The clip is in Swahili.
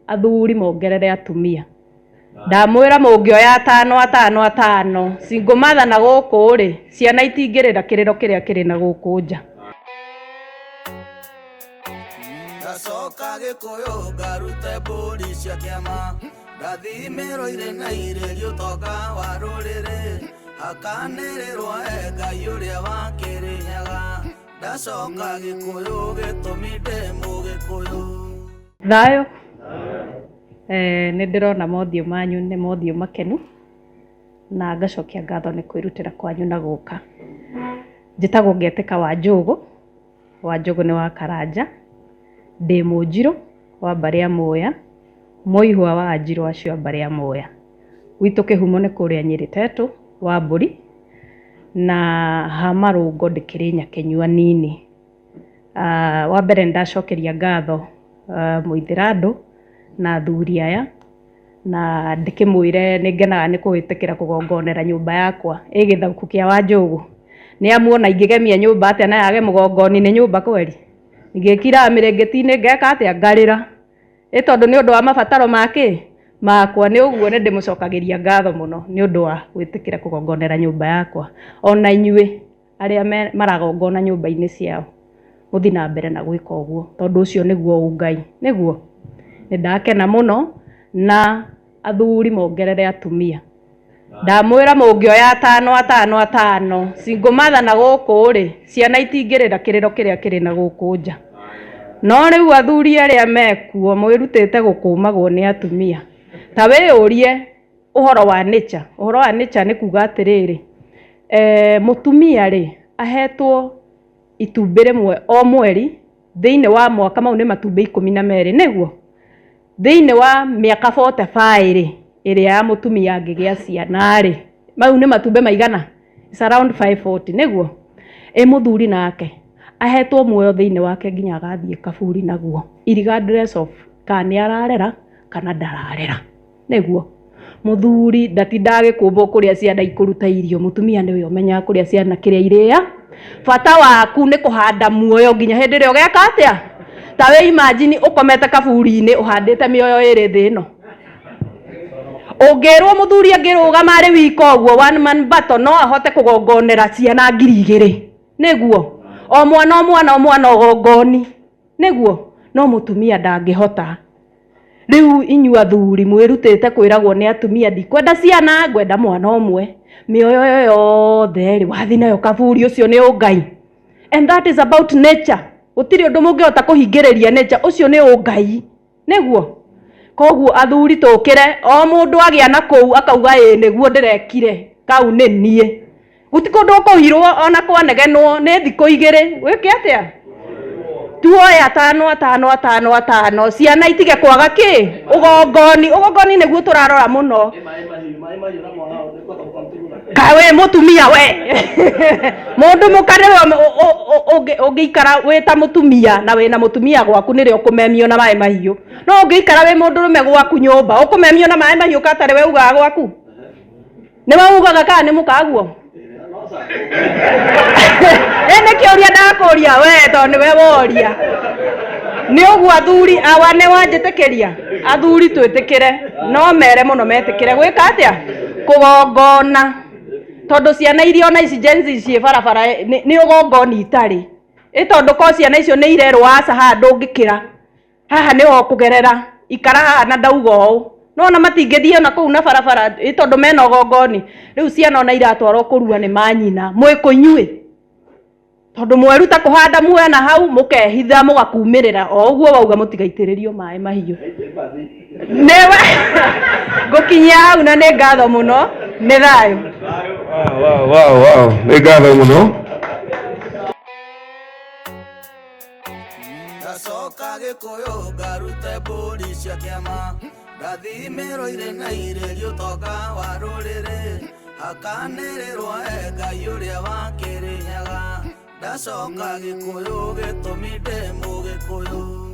athuri mongerere atumia ndamwira mungioya atano single mother na guku ri ciana itingirira kiriro kiria kiri na guku nja ndacoka gikuyu ngarute mburi cia kiama ndathimiro ire na irerio toka wa ruriri hakanĩrĩrwo Ngai ũrĩa wa Kĩrĩnyaga ndacoka gĩkũyũ gĩtũmi ndĩ mũgĩkũyũ. Thayũ nĩ ndĩrona mothiũ manyu nĩ mothiũ makenu na ngacokia ngatho nĩ kwĩrutĩra kwanyu na gũka. Njĩtagwo Ngetĩka Wanjũgũ nĩ wa Karanja, ndĩ Mũnjirũ wa Mbarĩ Muoya, Mũihwa wa Anjirũ acio a Mbarĩ Muoya. Gwitũ kĩhumo nĩ kũrĩa Nyĩrĩ Tetũ wa Mbũri na Hamarũngo ndĩkĩrĩ Nyakenyua nini. Wa mbere ndacokeria ngatho Mũithĩra na athuri aya na ndĩkĩmwĩre nĩ ngenaga nĩ kũhĩtũkĩra kũgongonera nyũmba yakwa ĩ Gĩthaku kĩa Wanjũgũ. Nĩ amuona ingĩgemia nyũmba atĩa na yage mũgongoni nĩ nyũmba kweri? Ingĩkira mĩrĩngĩti-inĩ ngeka atĩa ngarĩra? Ĩ tondũ nĩ ũndũ wa mabataro makwa nĩ ũguo nĩ ndĩmũcokagĩria ngatho mũno nĩ ũndũ wa gwĩtĩkĩra kũgongonera nyũmba yakwa. Ona inyuĩ arĩa maragongona nyũmba-inĩ ciao mũthi na mbere na gwĩka ũguo tondũ ũcio nĩguo ũngai. Nĩguo nĩ ndakena mũno na athuri mongerere atumia. Ndamwĩra mũngĩoya atano single mother na gũkũ ri ciana itingĩrĩra kĩrĩro kĩrĩa kĩrĩ na gũkũ nja. No rĩu athuri arĩa mekuo mwĩrutĩte gũkũmagwo nĩ atumia. Ta wĩyũrie ũhoro wa nature. Ũhoro wa nature nĩ kuga atĩrĩrĩ, mũtumia rĩ ahetwo itumbĩ rĩmwe o mweri thĩinĩ wa mwaka, mau nĩ matumbĩ 12. Nĩguo thĩinĩ wa mĩaka 45 ĩrĩa ya mũtumia angĩgĩa ciana rĩ, mau nĩ matumbĩ maigana? It's around 540. Nĩguo mũthuri nake ahetwo muoyo thĩinĩ wake nginya agathiĩ kaburi naguo, regardless of kana nĩ ararera kana ndararera. Nĩguo mũthuri ndatindaga gĩkũmbwo kũrĩa ciana ikũruta irio. Mũtumia nĩwe ũmenyaga kũrĩa ciana kĩrĩa irĩa. Bata waku nĩ kũhanda muoyo nginya hĩndĩ ĩrĩa ũgeka atĩa. Ta we imagine ũkomete kaburi-inĩ ũhandĩte mĩoyo ĩrĩ thĩ ĩno. Ũngĩrwo mũthuri angĩrũgama arĩ wika ũguo one man battle no ahote kũgongonera ciana 2000. Nĩguo o mwana ũgongoni. Nĩguo no mũtumia ndangĩhota. Rĩu inyuĩ athuri mwĩrutĩte kwĩragwo nĩ atumia ndikwenda ciana, ngwenda mwana ũmwe. Mĩoyo yothe rĩ wathi nayo kaburi ũcio nĩ ũngai. And that is about nature. Gũtirĩ ũndũ mũngĩhota kũhingĩrĩria nature, ũcio nĩ ũngai. Nĩguo koguo athuri tũkĩre o mũndũ agĩa na kũu akauga nĩguo ndĩrekire kau nĩ niĩ. Gũtikũndũ ũkũhirwo ona kwanegenwo nĩ thikũ 2 gwĩke atĩa. Tuoya atano ciana itige kwaga kĩ ũgongoni nĩguo tũrarora mũno. Kawe mũtumia we mũndũ mũkare ũngĩikara wĩ ta mũtumia na wĩna mũtumia gwaku nĩrĩo ũkũmemio na maĩ mahiũ. No ũngĩikara wĩ mũndũrũme gwaku nyũmba ũkũmemio na maĩ mahiũ katarĩ we ugaga gwaku. Nĩ we ugaga kana nĩ mũkaguo? Nĩ kĩũria ndakũria we tondũ nĩ we woria. Nĩ ũguo athuri awa nĩ wanjĩtĩkĩria. Athuri twĩtĩkĩre no mere mũno metĩkĩre gwĩka atĩa kũgongona. Tondũ ciana iria ona ici Gen Z ciĩ barabara nĩ ũgongoni itarĩ. Tondũ ko ciana icio nĩ irerwo aca haha ndũngĩkĩra. Haha nĩho kũgerera ikara haha na ndauga ũũ. No ona matingĩthiĩ ona kũu na barabara tondũ mena ũgongoni. Rĩu ciana ona iratwarwo kũrua nĩ manyina. Mwĩkũ inyuĩ? Tondũ mweruta kũhanda muoya na hau mũkehitha mũgakumĩrĩra o ũguo wauga mũtigaitĩrĩrio maĩ mahiũ. Never ngũkinyia hau na nĩ ngatho mũno. Nĩ thayũ. Wow. Nĩ ngatho mũno. Ndacoka gĩkũyũ ngarute mbũri cia kĩama ndathimĩrwo ire na irerio toka wa rũrĩrĩ hakanĩrĩrwo Ngai ũrĩa wa Kĩrĩnyaga ndacoka gĩkũyũ gĩtũmi ndĩ mũgĩkũyũ.